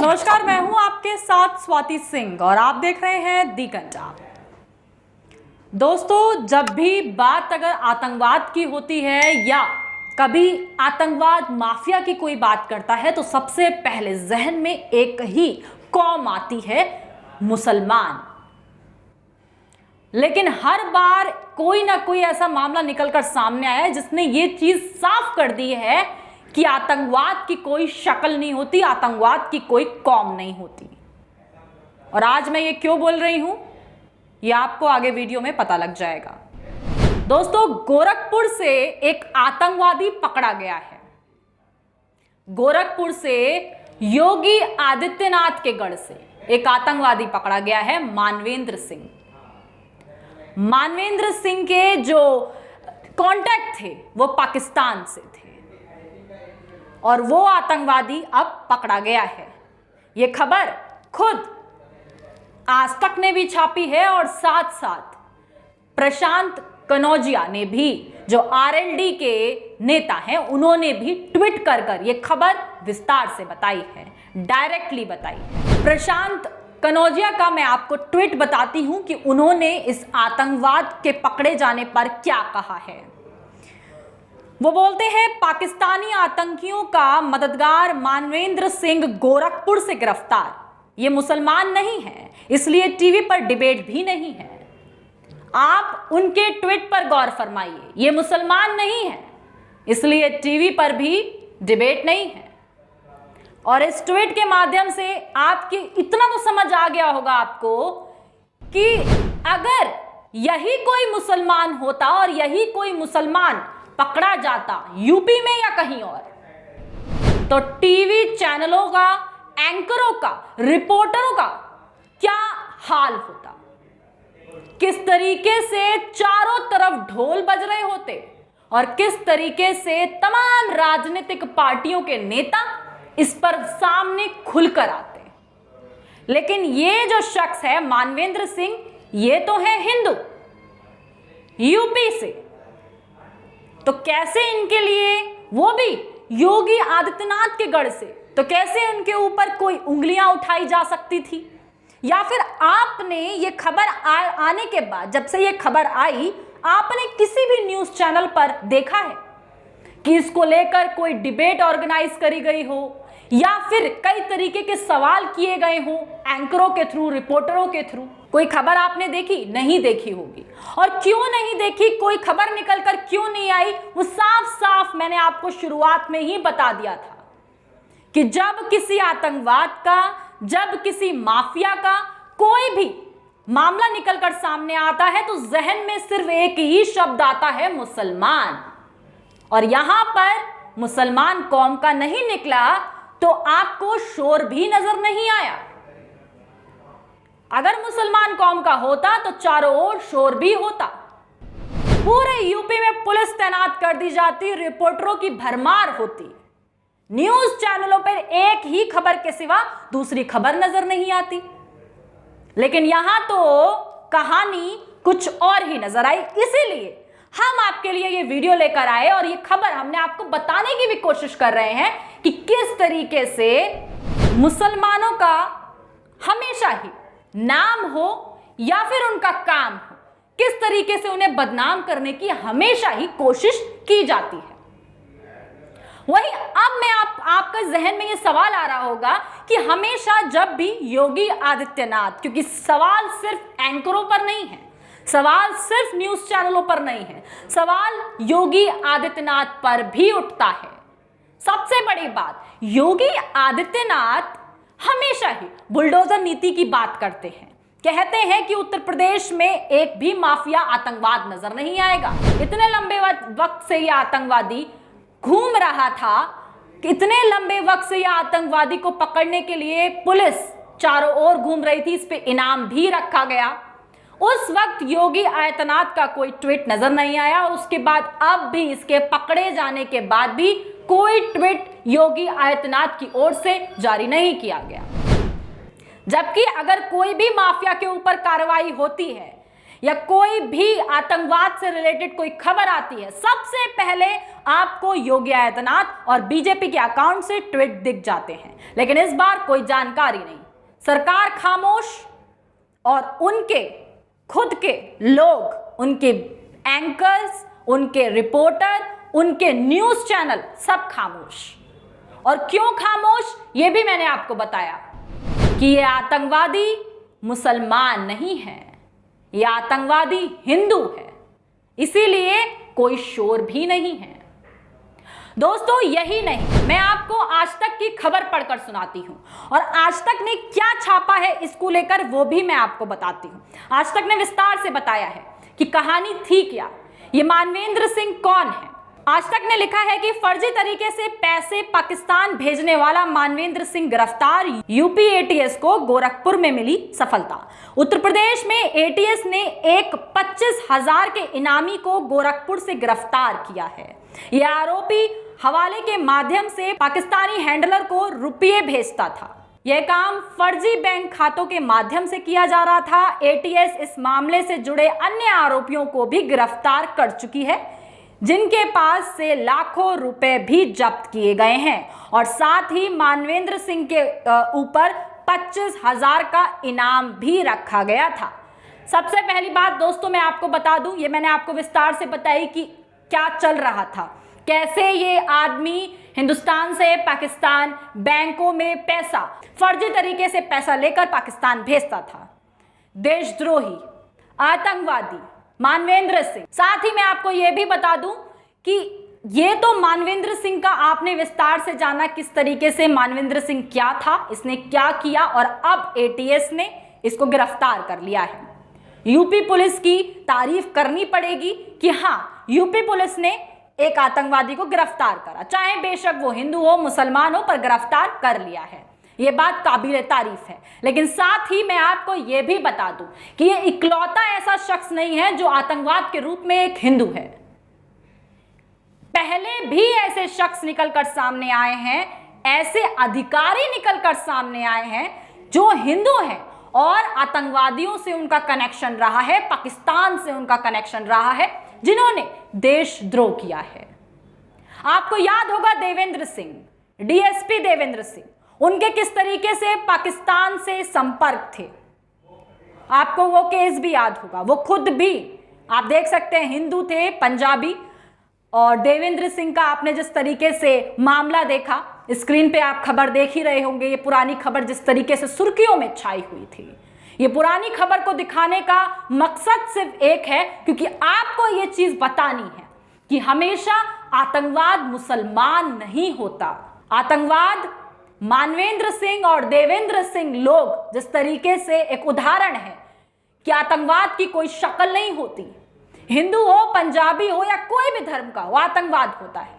नमस्कार, मैं हूं आपके साथ स्वाति सिंह और आप देख रहे हैं दी घंटा। दोस्तों, जब भी बात अगर आतंकवाद की होती है या कभी आतंकवाद माफिया की कोई बात करता है तो सबसे पहले जहन में एक ही कौम आती है, मुसलमान। लेकिन हर बार कोई ना कोई ऐसा मामला निकलकर सामने आया है जिसने ये चीज साफ कर दी है कि आतंकवाद की कोई शक्ल नहीं होती, आतंकवाद की कोई कौम नहीं होती। और आज मैं ये क्यों बोल रही हूं, ये आपको आगे वीडियो में पता लग जाएगा। दोस्तों, गोरखपुर से एक आतंकवादी पकड़ा गया है। गोरखपुर से योगी आदित्यनाथ के गढ़ से एक आतंकवादी पकड़ा गया है, मानवेंद्र सिंह। मानवेंद्र सिंह के जो कांटेक्ट थे वो पाकिस्तान से थे और वो आतंकवादी अब पकड़ा गया है। ये खबर खुद आज तक ने भी छापी है और साथ साथ प्रशांत कनौजिया ने भी, जो आरएलडी के नेता हैं, उन्होंने भी ट्वीट कर ये खबर विस्तार से बताई है, डायरेक्टली बताई है। प्रशांत कनौजिया का मैं आपको ट्वीट बताती हूं कि उन्होंने इस आतंकवाद के पकड़े जाने पर क्या कहा है। वो बोलते हैं, पाकिस्तानी आतंकियों का मददगार मानवेंद्र सिंह गोरखपुर से गिरफ्तार। ये मुसलमान नहीं है, इसलिए टीवी पर डिबेट भी नहीं है। आप उनके ट्वीट पर गौर फरमाइए, ये मुसलमान नहीं है, इसलिए टीवी पर भी डिबेट नहीं है। और इस ट्वीट के माध्यम से आपके इतना तो समझ आ गया होगा आपको कि अगर यही कोई मुसलमान होता और यही कोई मुसलमान पकड़ा जाता यूपी में या कहीं और, तो टीवी चैनलों का, एंकरों का, रिपोर्टरों का क्या हाल होता, किस तरीके से चारों तरफ ढोल बज रहे होते और किस तरीके से तमाम राजनीतिक पार्टियों के नेता इस पर सामने खुलकर आते। लेकिन ये जो शख्स है मानवेंद्र सिंह, ये तो है हिंदू, यूपी से, तो कैसे इनके लिए, वो भी योगी आदित्यनाथ के गढ़ से, तो कैसे उनके ऊपर कोई उंगलियां उठाई जा सकती थी? या फिर आपने ये खबर आने के बाद, जब से ये खबर आई, आपने किसी भी न्यूज चैनल पर देखा है कि इसको लेकर कोई डिबेट ऑर्गेनाइज करी गई हो या फिर कई तरीके के सवाल किए गए हो एंकरों के थ्रू, रिपोर्टरों के थ्रू? कोई खबर आपने देखी? नहीं देखी होगी। और क्यों नहीं देखी, कोई खबर निकलकर क्यों नहीं आई, वो साफ साफ मैंने आपको शुरुआत में ही बता दिया था कि जब किसी आतंकवाद का, जब किसी माफिया का कोई भी मामला निकलकर सामने आता है तो जहन में सिर्फ एक ही शब्द आता है, मुसलमान। और यहां पर मुसलमान कौम का नहीं निकला तो आपको शोर भी नजर नहीं आया। अगर मुसलमान कौम का होता तो चारों ओर शोर भी होता। पूरे यूपी में पुलिस तैनात कर दी जाती, रिपोर्टरों की भरमार होती, न्यूज चैनलों पर एक ही खबर के सिवा दूसरी खबर नजर नहीं आती। लेकिन यहां तो कहानी कुछ और ही नजर आई। इसीलिए हम आपके लिए ये वीडियो लेकर आए और ये खबर हमने आपको बताने की भी कोशिश कर रहे हैं कि किस तरीके से मुसलमानों का हमेशा ही नाम हो या फिर उनका काम हो, किस तरीके से उन्हें बदनाम करने की हमेशा ही कोशिश की जाती है। वही अब मैं आपका जहन में ये सवाल आ रहा होगा कि हमेशा जब भी योगी आदित्यनाथ, क्योंकि सवाल सिर्फ एंकरों पर नहीं है, सवाल सिर्फ न्यूज चैनलों पर नहीं है, सवाल योगी आदित्यनाथ पर भी उठता है। सबसे बड़ी बात, योगी आदित्यनाथ हमेशा ही बुलडोजर नीति की बात करते हैं। कहते हैं कि उत्तर प्रदेश में एक भी माफिया आतंकवाद नजर नहीं आएगा। इतने लंबे वक्त से यह आतंकवादी घूम रहा था कि इतने लंबे वक्त से यह आतंकवादी को पकड़ने के लिए पुलिस चारों ओर घूम रही थी, इस पे इनाम भी रखा गया। उस वक्त योगी आदित्यनाथ का कोई ट्वीट नजर नहीं आया और उसके बाद अब भी, इसके पकड़े जाने के बाद भी कोई ट्वीट योगी आदित्यनाथ की ओर से जारी नहीं किया गया। जबकि अगर कोई भी माफिया के ऊपर कार्रवाई होती है या कोई भी आतंकवाद से रिलेटेड कोई खबर आती है, सबसे पहले आपको योगी आदित्यनाथ और बीजेपी के अकाउंट से ट्वीट दिख जाते हैं। लेकिन इस बार कोई जानकारी नहीं, सरकार खामोश और उनके खुद के लोग, उनके एंकर्स, उनके रिपोर्टर, उनके न्यूज चैनल सब खामोश। और क्यों खामोश, यह भी मैंने आपको बताया कि ये आतंकवादी मुसलमान नहीं है, ये आतंकवादी हिंदू है, इसीलिए कोई शोर भी नहीं है। दोस्तों यही नहीं, मैं आपको आज तक की खबर पढ़कर सुनाती हूं और आज तक ने क्या छापा है इसको लेकर वो भी मैं आपको बताती हूं। आज तक ने विस्तार से बताया है कि कहानी थी क्या, ये मानवेंद्र सिंह कौन है। आज तक ने लिखा है कि फर्जी तरीके से पैसे पाकिस्तान भेजने वाला मानवेंद्र सिंह गिरफ्तार, यूपी एटीएस को गोरखपुर में मिली सफलता। उत्तर प्रदेश में एटीएस ने एक 25,000 के इनामी को गोरखपुर से गिरफ्तार किया है। यह आरोपी हवाले के माध्यम से पाकिस्तानी हैंडलर को रुपये भेजता था। यह काम फर्जी बैंक खातों के माध्यम से किया जा रहा था। एटीएस इस मामले से जुड़े अन्य आरोपियों को भी गिरफ्तार कर चुकी है, जिनके पास से लाखों रुपए भी जब्त किए गए हैं और साथ ही मानवेंद्र सिंह के ऊपर 25,000 का इनाम भी रखा गया था। सबसे पहली बात दोस्तों मैं आपको बता दूं, ये मैंने आपको विस्तार से बताई कि क्या चल रहा था, कैसे ये आदमी हिंदुस्तान से पाकिस्तान बैंकों में पैसा, फर्जी तरीके से पैसा लेकर पाकिस्तान भेजता था। देशद्रोही, आतंकवादी मानवेंद्र सिंह। साथ ही मैं आपको यह भी बता दूं कि ये तो मानवेंद्र सिंह का आपने विस्तार से जाना, किस तरीके से मानवेंद्र सिंह क्या था, इसने क्या किया और अब एटीएस ने इसको गिरफ्तार कर लिया है। यूपी पुलिस की तारीफ करनी पड़ेगी कि हाँ, यूपी पुलिस ने एक आतंकवादी को गिरफ्तार करा, चाहे बेशक वो हिंदू हो मुसलमान हो, पर गिरफ्तार कर लिया है। ये बात काबिल तारीफ है। लेकिन साथ ही मैं आपको यह भी बता दूं कि ये इकलौता ऐसा शख्स नहीं है जो आतंकवाद के रूप में एक हिंदू है। पहले भी ऐसे शख्स निकलकर सामने आए हैं, ऐसे अधिकारी निकलकर सामने आए हैं जो हिंदू हैं और आतंकवादियों से उनका कनेक्शन रहा है, पाकिस्तान से उनका कनेक्शन रहा है, जिन्होंने देशद्रोह किया है। आपको याद होगा देवेंद्र सिंह, डीएसपी देवेंद्र सिंह, उनके किस तरीके से पाकिस्तान से संपर्क थे। आपको वो केस भी याद होगा। वो खुद भी आप देख सकते हैं हिंदू थे, पंजाबी, और देवेंद्र सिंह का आपने जिस तरीके से मामला देखा, स्क्रीन पे आप खबर देख ही रहे होंगे। ये पुरानी खबर जिस तरीके से सुर्खियों में छाई हुई थी, ये पुरानी खबर को दिखाने का मकसद सिर्फ एक है, क्योंकि आपको ये चीज बतानी है कि हमेशा आतंकवाद मुसलमान नहीं होता। आतंकवाद मानवेंद्र सिंह और देवेंद्र सिंह लोग जिस तरीके से एक उदाहरण है कि आतंकवाद की कोई शक्ल नहीं होती। हिंदू हो, पंजाबी हो या कोई भी धर्म का हो, आतंकवाद होता है।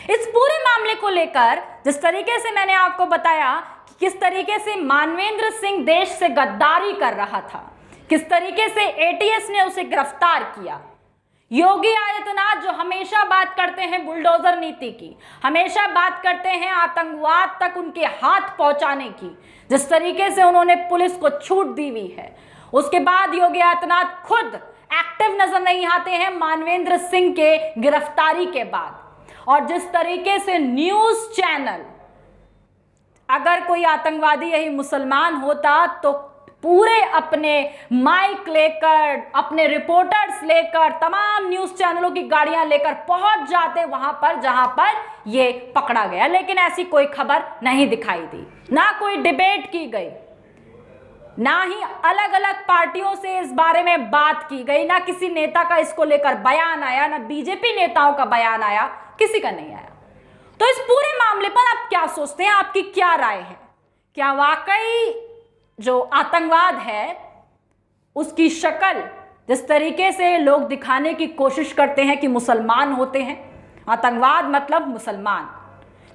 इस पूरे मामले को लेकर जिस तरीके से मैंने आपको बताया कि किस तरीके से मानवेंद्र सिंह देश से गद्दारी कर रहा था, किस तरीके से एटीएस ने उसे गिरफ्तार किया। योगी आदित्यनाथ जो हमेशा बात करते हैं बुलडोजर नीति की, हमेशा बात करते हैं आतंकवाद तक उनके हाथ पहुंचाने की, जिस तरीके से उन्होंने पुलिस को छूट दी हुई है, उसके बाद योगी आदित्यनाथ खुद एक्टिव नजर नहीं आते हैं मानवेंद्र सिंह के गिरफ्तारी के बाद। और जिस तरीके से न्यूज चैनल, अगर कोई आतंकवादी यही मुसलमान होता तो पूरे अपने माइक लेकर, अपने रिपोर्टर्स लेकर, तमाम न्यूज चैनलों की गाड़ियां लेकर पहुंच जाते वहां पर जहां पर ये पकड़ा गया। लेकिन ऐसी कोई खबर नहीं दिखाई दी, ना कोई डिबेट की गई, ना ही अलग अलग पार्टियों से इस बारे में बात की गई, ना किसी नेता का इसको लेकर बयान आया, ना बीजेपी नेताओं का बयान आया, किसी का नहीं आया। तो इस पूरे मामले पर आप क्या सोचते हैं, आपकी क्या राय है? क्या वाकई जो आतंकवाद है उसकी शक्ल जिस तरीके से लोग दिखाने की कोशिश करते हैं कि मुसलमान होते हैं, आतंकवाद मतलब मुसलमान,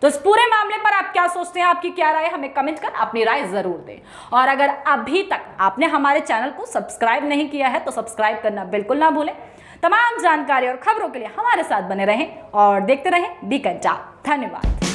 तो इस पूरे मामले पर आप क्या सोचते हैं, आपकी क्या राय है? हमें कमेंट कर अपनी राय जरूर दें। और अगर अभी तक आपने हमारे चैनल को सब्सक्राइब नहीं किया है तो सब्सक्राइब करना बिल्कुल ना भूलें। तमाम जानकारी और खबरों के लिए हमारे साथ बने रहें और देखते रहें दी कंचा। धन्यवाद।